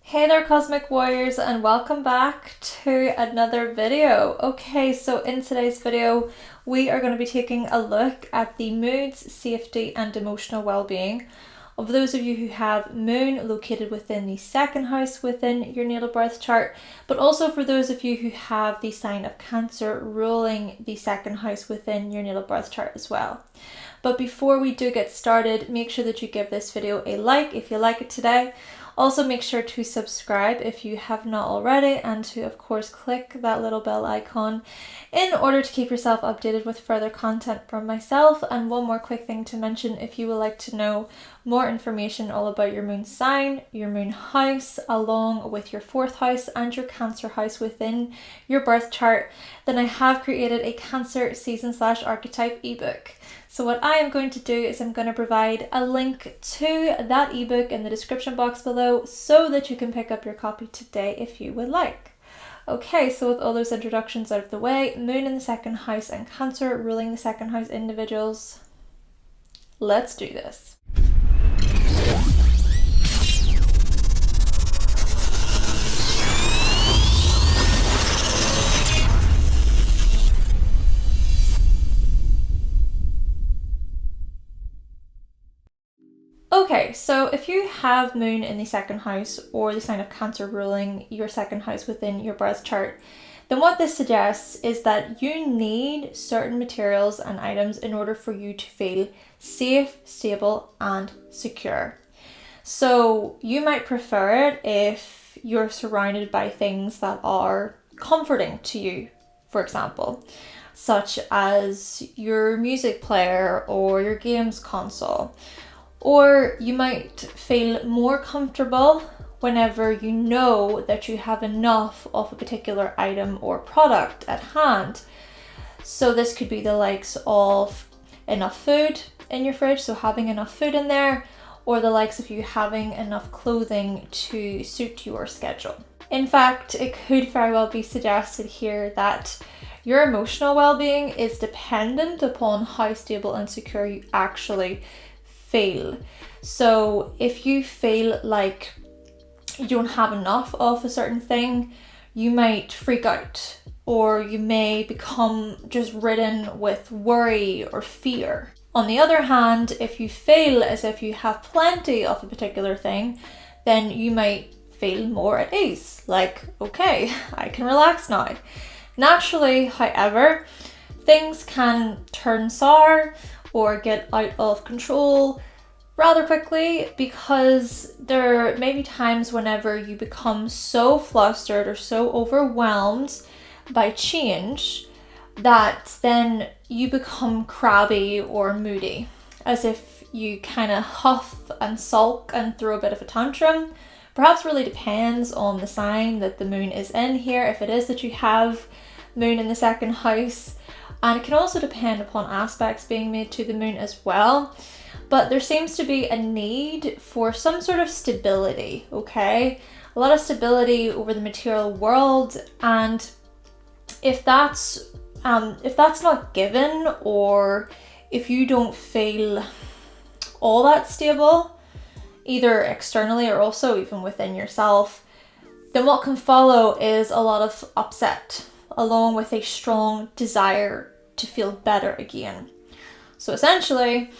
Hey there Cosmic Warriors, and welcome back to another video. Okay, so in today's video we are going to be taking a look at the moods, safety and emotional well-being of those of you who have moon located within the second house within your natal birth chart, but also for those of you who have the sign of Cancer ruling the second house within your natal birth chart as well. But before we do get started, make sure that you give this video a like if you like it today. Also make sure to subscribe if you have not already, and to of course click that little bell icon in order to keep yourself updated with further content from myself. And one more quick thing to mention: if you would like to know more information all about your moon sign, your moon house, along with your fourth house and your Cancer house within your birth chart, then I have created a Cancer season/archetype ebook. So what I am going to do is I'm going to provide a link to that ebook in the description box below so that you can pick up your copy today if you would like. Okay, so with all those introductions out of the way, moon in the second house and Cancer ruling the second house individuals, let's do this. Okay, so if you have moon in the second house or the sign of Cancer ruling your second house within your birth chart, then what this suggests is that you need certain materials and items in order for you to feel safe, stable, and secure. So you might prefer it if you're surrounded by things that are comforting to you, for example, such as your music player or your games console. Or you might feel more comfortable whenever you know that you have enough of a particular item or product at hand. So this could be the likes of enough food in your fridge, so having enough food in there, or the likes of you having enough clothing to suit your schedule. In fact, it could very well be suggested here that your emotional well-being is dependent upon how stable and secure you actually feel. So if you feel like you don't have enough of a certain thing, you might freak out, or you may become just ridden with worry or fear. On the other hand, if you feel as if you have plenty of a particular thing, then you might feel more at ease, like, okay, I can relax now. Naturally, however, things can turn sour or get out of control rather quickly, because there may be times whenever you become so flustered or so overwhelmed by change that then you become crabby or moody, as if you kind of huff and sulk and throw a bit of a tantrum. Perhaps really depends on the sign that the moon is in here, if it is that you have moon in the second house. And it can also depend upon aspects being made to the moon as well. But there seems to be a need for some sort of stability, okay? A lot of stability over the material world. And if that's not given, or if you don't feel all that stable, either externally or also even within yourself, then what can follow is a lot of upset, along with a strong desire to feel better again. So essentially,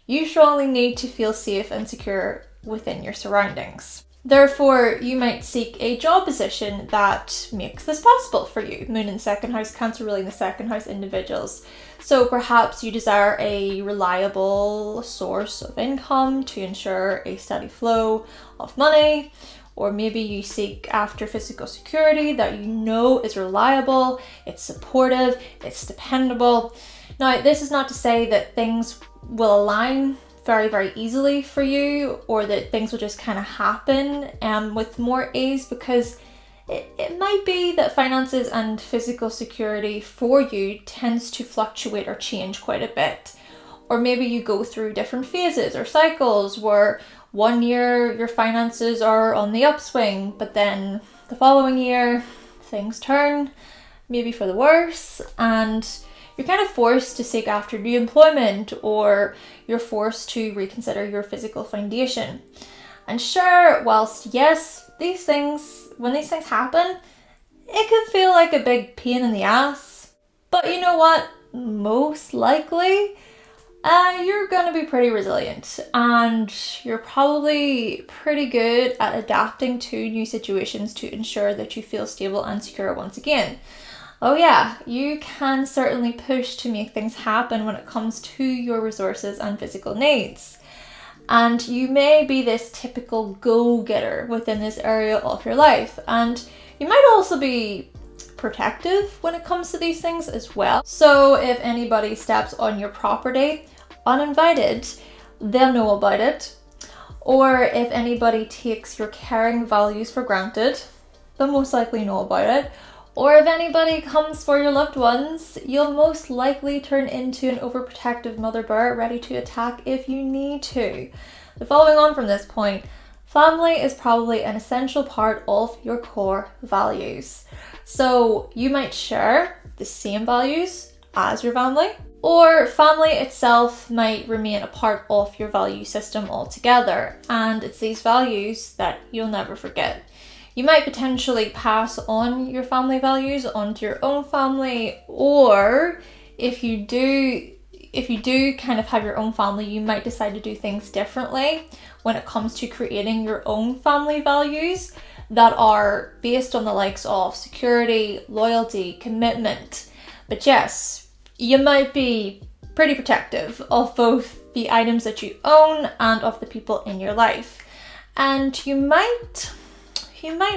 you strongly need to feel safe and secure within your surroundings. Therefore, you might seek a job position that makes this possible for you. Moon in the second house, Cancer ruling the second house individuals. So perhaps you desire a reliable source of income to ensure a steady flow of money. Or maybe you seek after physical security that you know is reliable, it's supportive, it's dependable. Now, this is not to say that things will align very, very easily for you, or that things will just kind of happen with more ease, because it might be that finances and physical security for you tends to fluctuate or change quite a bit. Or maybe you go through different phases or cycles where one year your finances are on the upswing, but then the following year things turn, maybe for the worse, and you're kind of forced to seek after new employment, or you're forced to reconsider your physical foundation. And sure, whilst yes, these things, when these things happen, it can feel like a big pain in the ass. But you know what? Most likely, you're going to be pretty resilient, and you're probably pretty good at adapting to new situations to ensure that you feel stable and secure once again. Oh yeah, you can certainly push to make things happen when it comes to your resources and physical needs. And you may be this typical go-getter within this area of your life. And you might also be protective when it comes to these things as well. So if anybody steps on your property uninvited, they'll know about it. Or if anybody takes your caring values for granted, they'll most likely know about it. Or if anybody comes for your loved ones, you'll most likely turn into an overprotective mother bear ready to attack if you need to. But following on from this point, family is probably an essential part of your core values. So you might share the same values as your family, or family itself might remain a part of your value system altogether. And it's these values that you'll never forget. You might potentially pass on your family values onto your own family, or if you do kind of have your own family, you might decide to do things differently when it comes to creating your own family values that are based on the likes of security, loyalty, commitment. But yes, you might be pretty protective of both the items that you own and of the people in your life. And you might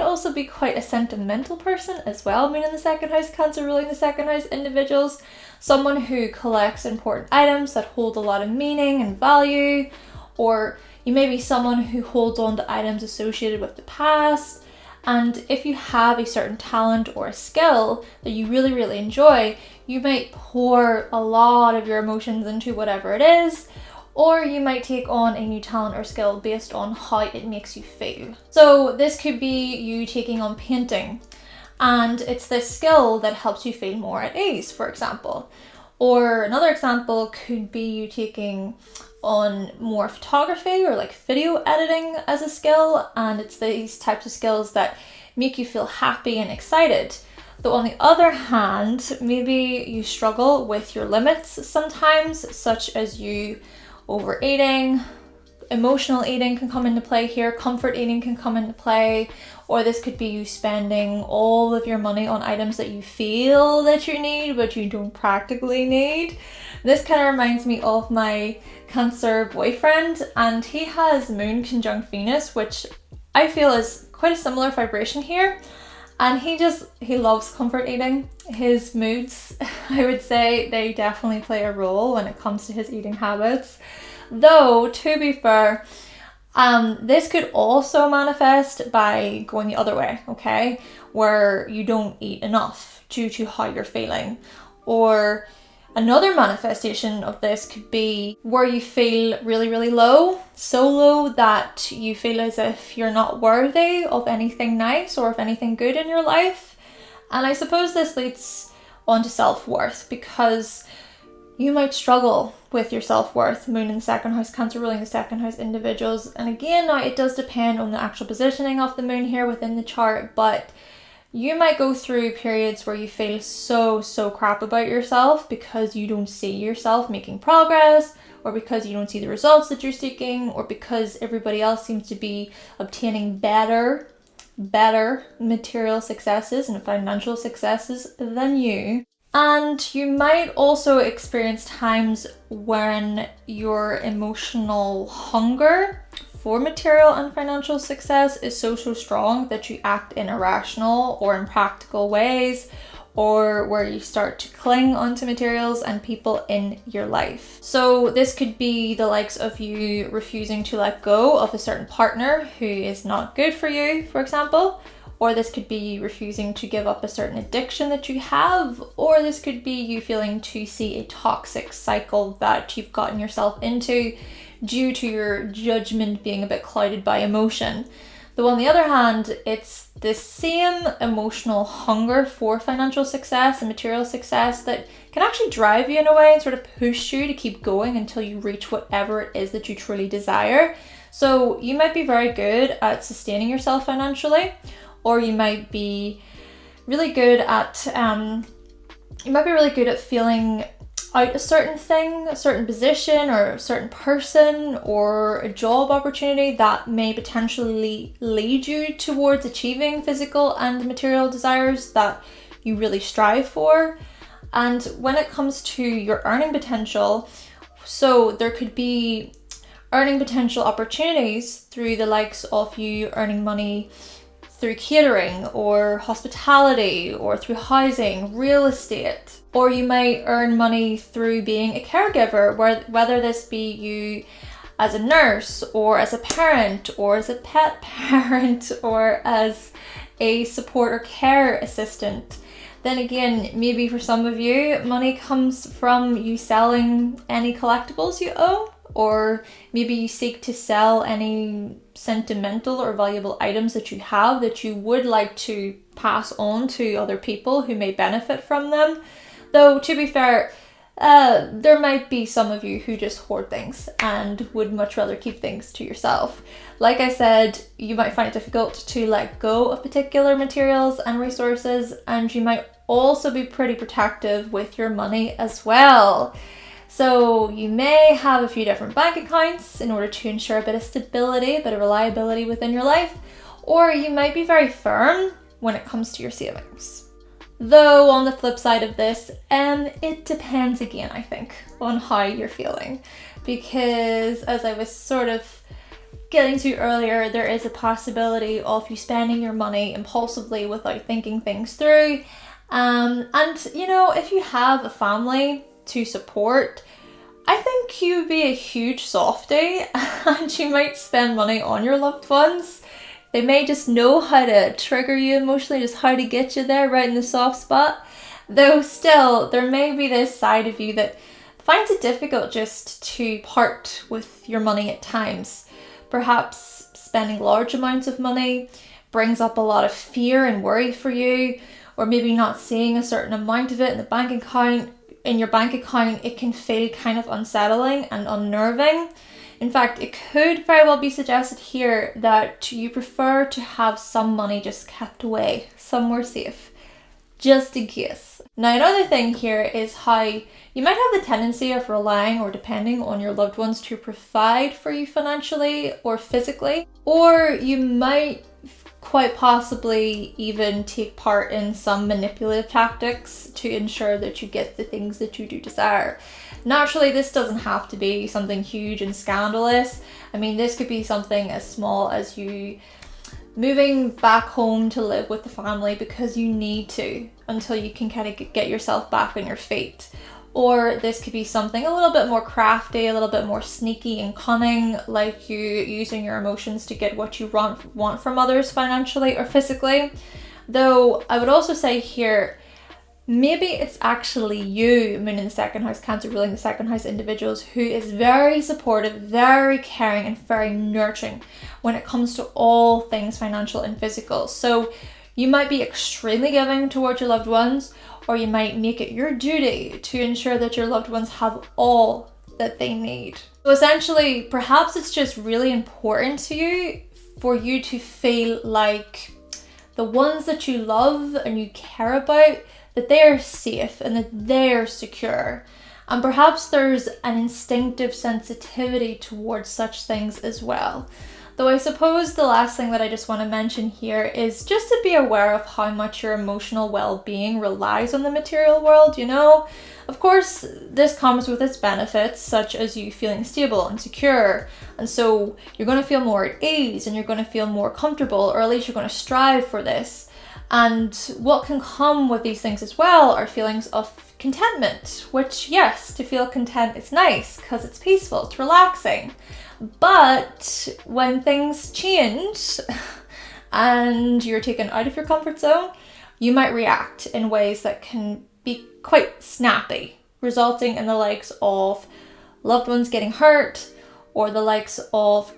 also be quite a sentimental person as well. Moon in the second house, Cancer ruling the second house individuals. Someone who collects important items that hold a lot of meaning and value. Or you may be someone who holds on to items associated with the past. And if you have a certain talent or a skill that you really, really enjoy, you might pour a lot of your emotions into whatever it is. Or you might take on a new talent or skill based on how it makes you feel. So this could be you taking on painting, and it's this skill that helps you feel more at ease, for example. Or another example could be you taking on more photography or like video editing as a skill, and it's these types of skills that make you feel happy and excited. Though on the other hand, maybe you struggle with your limits sometimes, such as you overeating, emotional eating can come into play here, comfort eating can come into play, or this could be you spending all of your money on items that you feel that you need but you don't practically need. This kind of reminds me of my Cancer boyfriend, and he has Moon conjunct Venus, which I feel is quite a similar vibration here. And he loves comfort eating. His moods, I would say, they definitely play a role when it comes to his eating habits. Though, to be fair, this could also manifest by going the other way, okay? Where you don't eat enough due to how you're feeling. Or another manifestation of this could be where you feel really, really low. So low that you feel as if you're not worthy of anything nice or of anything good in your life. And I suppose this leads on to self-worth, because you might struggle with your self-worth. Moon in the second house, Cancer ruling the second house individuals. And again, now it does depend on the actual positioning of the moon here within the chart, but you might go through periods where you feel so crap about yourself because you don't see yourself making progress, or because you don't see the results that you're seeking, or because everybody else seems to be obtaining better material successes and financial successes than you. And you might also experience times when your emotional hunger for material and financial success is so strong that you act in irrational or impractical ways, or where you start to cling onto materials and people in your life. So this could be the likes of you refusing to let go of a certain partner who is not good for you, for example. Or this could be you refusing to give up a certain addiction that you have. Or this could be you feeling to see a toxic cycle that you've gotten yourself into due to your judgment being a bit clouded by emotion. Though on the other hand, it's the same emotional hunger for financial success and material success that can actually drive you in a way and sort of push you to keep going until you reach whatever it is that you truly desire. So you might be very good at sustaining yourself financially, or you might be really good at feeling out a certain thing, a certain position, or a certain person, or a job opportunity that may potentially lead you towards achieving physical and material desires that you really strive for. And when it comes to your earning potential, so there could be earning potential opportunities through the likes of you earning money through catering or hospitality, or through housing, real estate. Or you might earn money through being a caregiver, whether this be you as a nurse, or as a parent, or as a pet parent, or as a support or care assistant. Then again, maybe for some of you, money comes from you selling any collectibles you own, or maybe you seek to sell any sentimental or valuable items that you have that you would like to pass on to other people who may benefit from them. Though, to be fair, there might be some of you who just hoard things and would much rather keep things to yourself. Like I said, you might find it difficult to let go of particular materials and resources, and you might also be pretty protective with your money as well. So you may have a few different bank accounts in order to ensure a bit of stability, a bit of reliability within your life, or you might be very firm when it comes to your savings. Though on the flip side of this, it depends again, I think, on how you're feeling. Because as I was sort of getting to earlier, there is a possibility of you spending your money impulsively without thinking things through. And you know, if you have a family to support, I think you'd be a huge softie and you might spend money on your loved ones. They may just know how to trigger you emotionally, just how to get you there right in the soft spot. Though still, there may be this side of you that finds it difficult just to part with your money at times. Perhaps spending large amounts of money brings up a lot of fear and worry for you, or maybe not seeing a certain amount of it in your bank account, it can feel kind of unsettling and unnerving. In fact, it could very well be suggested here that you prefer to have some money just kept away, somewhere safe, just in case. Now, another thing here is how you might have the tendency of relying or depending on your loved ones to provide for you financially or physically, or you might quite possibly even take part in some manipulative tactics to ensure that you get the things that you do desire. Naturally, this doesn't have to be something huge and scandalous. I mean, this could be something as small as you moving back home to live with the family because you need to until you can kind of get yourself back on your feet. Or this could be something a little bit more crafty, a little bit more sneaky and cunning, like you using your emotions to get what you want from others financially or physically. Though I would also say here, maybe it's actually you, Moon in the second house, Cancer ruling the second house individuals, who is very supportive, very caring, and very nurturing when it comes to all things financial and physical. So you might be extremely giving towards your loved ones, or you might make it your duty to ensure that your loved ones have all that they need. So essentially, perhaps it's just really important to you for you to feel like the ones that you love and you care about, that they are safe and that they are secure. And perhaps there's an instinctive sensitivity towards such things as well. Though I suppose the last thing that I just want to mention here is just to be aware of how much your emotional well-being relies on the material world, you know? Of course, this comes with its benefits, such as you feeling stable and secure. And so you're going to feel more at ease and you're going to feel more comfortable, or at least you're going to strive for this. And what can come with these things as well are feelings of contentment, which, yes, to feel content is nice because it's peaceful, it's relaxing. But when things change and you're taken out of your comfort zone, you might react in ways that can be quite snappy, resulting in the likes of loved ones getting hurt, or the likes of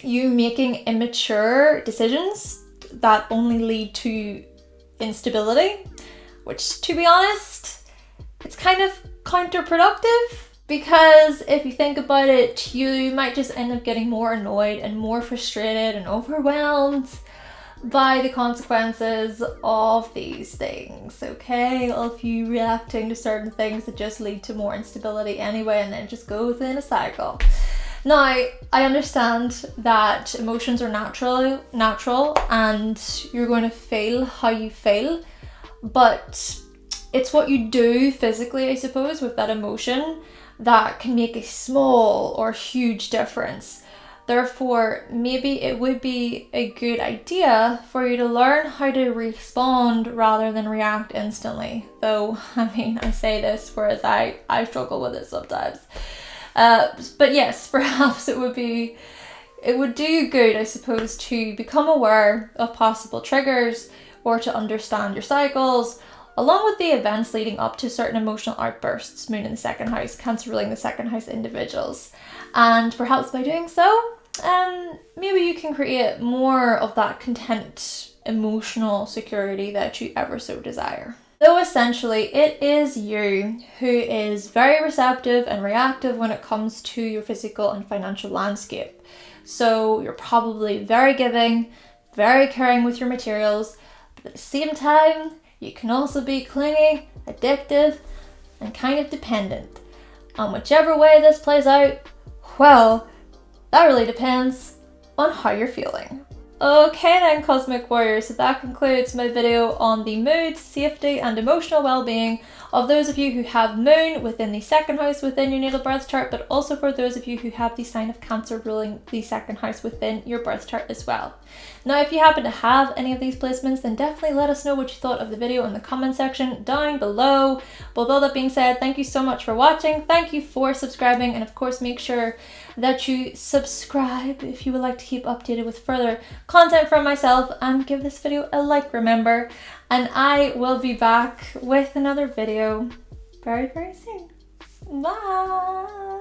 you making immature decisions that only lead to instability, which, to be honest, it's kind of counterproductive. Because if you think about it, you might just end up getting more annoyed and more frustrated and overwhelmed by the consequences of these things, okay? Of you reacting to certain things that just lead to more instability anyway, and then it just goes in a cycle. Now, I understand that emotions are natural and you're going to feel how you feel, but it's what you do physically, I suppose, with that emotion that can make a small or huge difference. Therefore, maybe it would be a good idea for you to learn how to respond rather than react instantly. Though, I mean, I say this whereas I struggle with it sometimes. But yes, perhaps it would do good, I suppose, to become aware of possible triggers or to understand your cycles, along with the events leading up to certain emotional outbursts, moon in the second house, Cancer ruling the second house individuals. And perhaps by doing so, maybe you can create more of that content, emotional security that you ever so desire. So essentially, it is you who is very receptive and reactive when it comes to your physical and financial landscape. So you're probably very giving, very caring with your materials, but at the same time, you can also be clingy, addictive, and kind of dependent. And whichever way this plays out, well, that really depends on how you're feeling. Okay then, Cosmic Warriors, so that concludes my video on the mood, safety, and emotional well-being of those of you who have moon within the second house within your natal birth chart, but also for those of you who have the sign of Cancer ruling the second house within your birth chart as well. Now, if you happen to have any of these placements, then definitely let us know what you thought of the video in the comment section down below. But with all that being said, thank you so much for watching. Thank you for subscribing, and of course, make sure that you subscribe if you would like to keep updated with further content from myself, and give this video a like, remember. And I will be back with another video very, very soon. Bye!